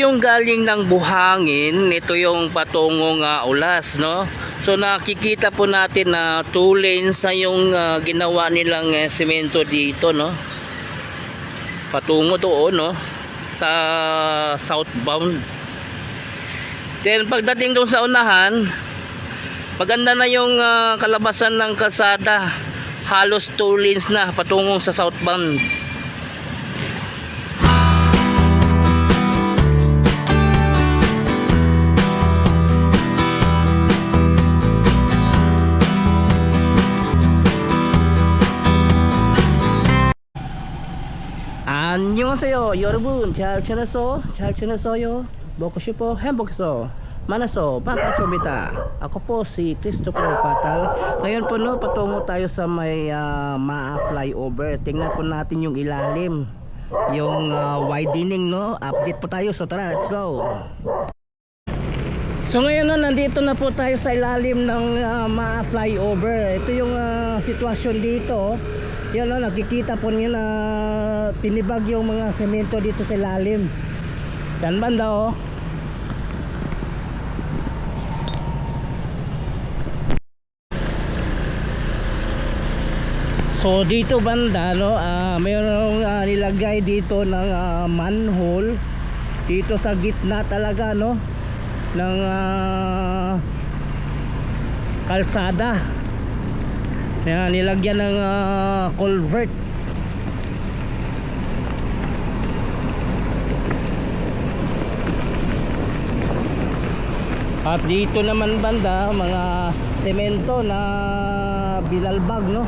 Yung galing ng buhangin, ito yung patungong ulas, no? So nakikita po natin na 2 lanes na yung ginawa nilang semento dito, no? Patungo doon, no? Sa southbound. Then pagdating doon sa unahan, maganda na yung kalabasan ng kalsada. Halos 2 lanes na patungong sa southbound. 안녕하세요 여러분. 잘 지냈어요? 먹고 싶어 행복해서 만나서 반갑습니다. Ako po si Christopher Patal. Ngayon po no, patungo tayo sa may Maa flyover. Tingnan po natin yung ilalim, yung widening, no? Update po tayo, so tara, let's go. So ngayon no, nandito na po tayo sa ilalim ng Maa flyover. Ito yung sitwasyon dito. Yan o, nakikita po niyo na tinibag yung mga semento dito sa ilalim. Yan banda o. So dito banda no, mayroong nilagay dito ng manhole dito sa gitna talaga no ng kalsada. Yan, nilagyan ng culvert. At dito naman banda mga semento na bilalbag no.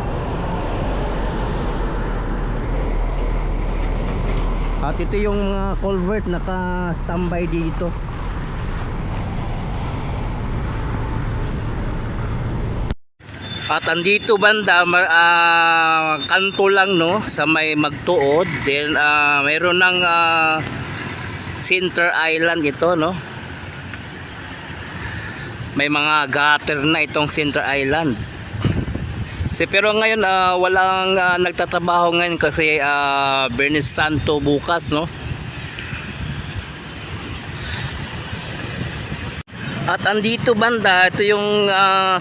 At ito yung mga culvert naka-standby dito. At andito banda kanto lang no sa may magtuod. Then mayroon ng center island ito no. May mga gutter na itong center island. Pero ngayon walang nagtatrabaho ngayon kasi Bernis Santo bukas no. At andito banda, ito yung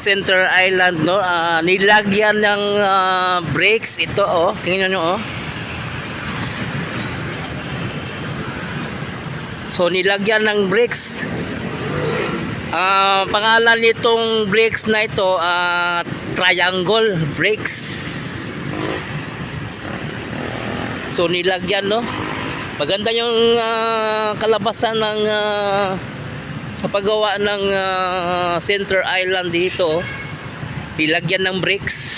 center island no, nilagyan ng brakes ito oh, tingnan nyo oh. So nilagyan ng brakes. Pangalan nitong brakes na ito triangle brakes. So nilagyan no. Maganda yung kalabasan ng sa paggawa ng center island dito. Nilagyan ng brakes.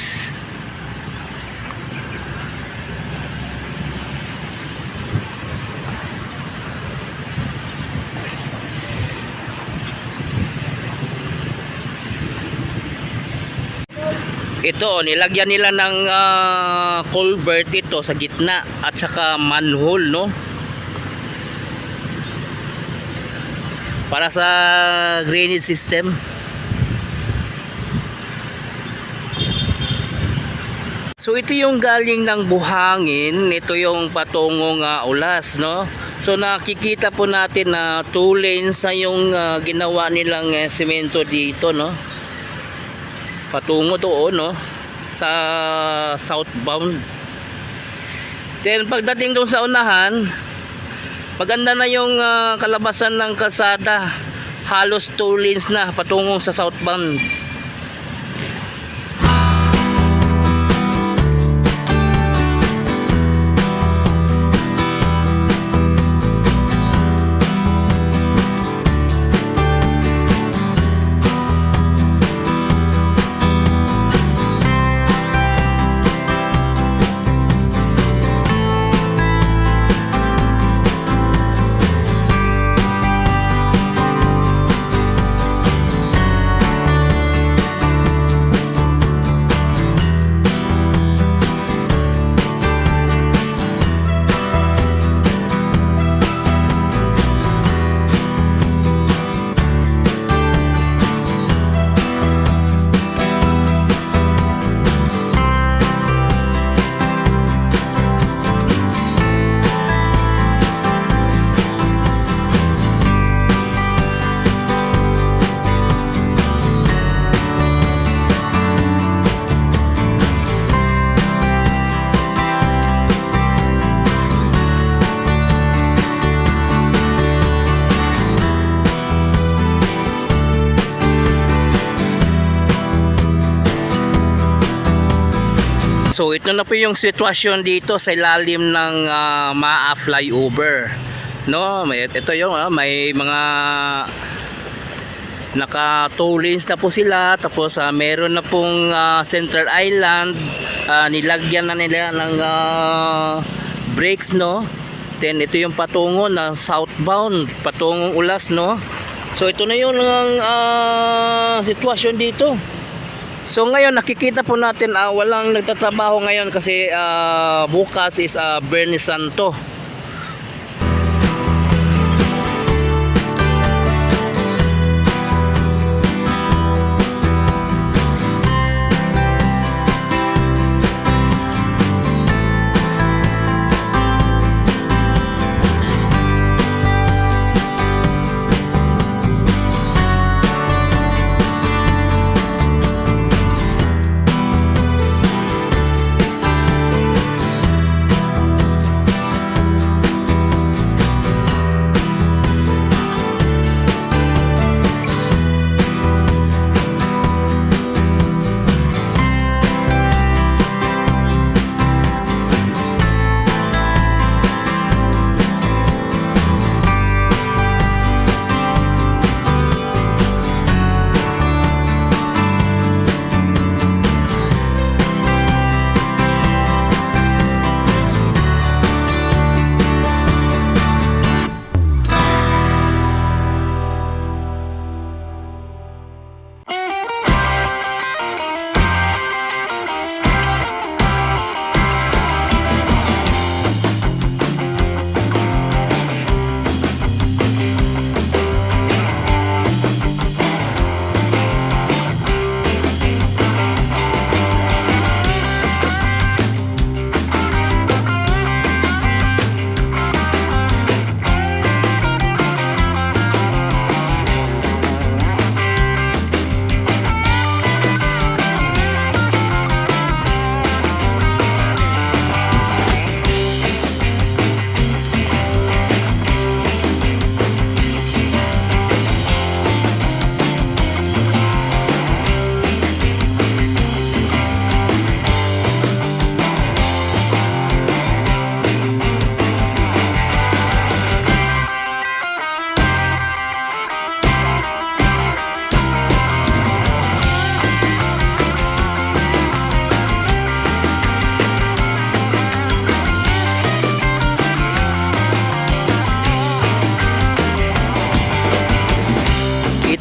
Ito, nilagyan nila ng culvert ito sa gitna at saka manhole no. Para sa drainage system. So ito yung galing ng buhangin, ito yung patungong ulas no. So nakikita po natin na 2 lanes na yung ginawa nilang semento dito no. Patungo doon no sa southbound. Then pagdating doon sa unahan, maganda na yung kalabasan ng kalsada. Halos 2 lanes na patungong sa southbound. So ito na po yung sitwasyon dito sa ilalim ng MAA flyover. No, ito yung may mga naka 2 lanes na po sila, tapos meron na pong center island, nilagyan na nila ng brakes, no. Then ito yung patungo na southbound, patungong Ulas, no. So ito na yung sitwasyon dito. So ngayon nakikita po natin walang nagtatrabaho ngayon kasi bukas is Bernie Santo.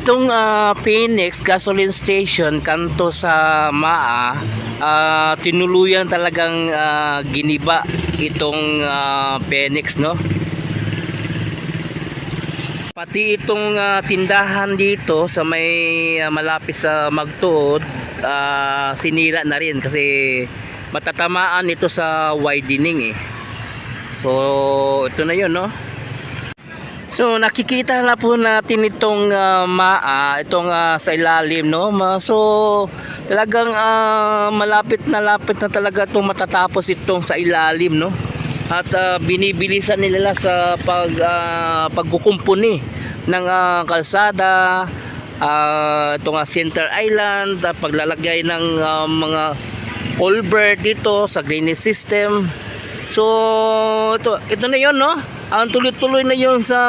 Itong Phoenix Gasoline Station kanto sa MAA, tinuluyan talagang giniba itong Phoenix, no. Pati itong tindahan dito sa may malapit sa Magtuod, sinira na rin kasi matatamaan ito sa widening, eh. So ito na yun, no. So nakikita na po natin itong MAA, itong sa ilalim, no. So talagang malapit na talaga itong matatapos itong sa ilalim, no. At binibilisan nila sa pagkukumpuni ng kalsada, itong center island, paglalagay ng mga culvert dito sa drainage system. So ito na yun, no. Ang tuloy-tuloy na yun sa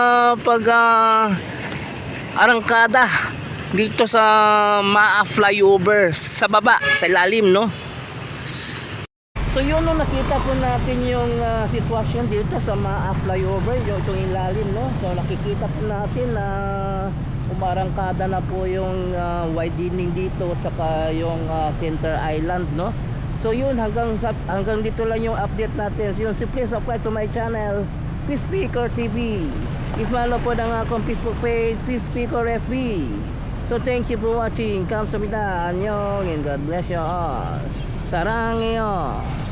arangkada dito sa MAA flyover sa baba, sa ilalim, no. So yun, no, nakita po natin yung sitwasyon dito sa MAA flyover, yung itong ilalim, no. So nakikita po natin na umarangkada na po yung widening dito at saka yung center island, no. So yun, hanggang dito lang yung update natin. So yun, so please subscribe to my channel, Peace Speaker TV. I-follow po ng akong Facebook page, Peace Speaker FB. So thank you for watching. Kamsahamnida, annyeong, and God bless you all. Saranghae.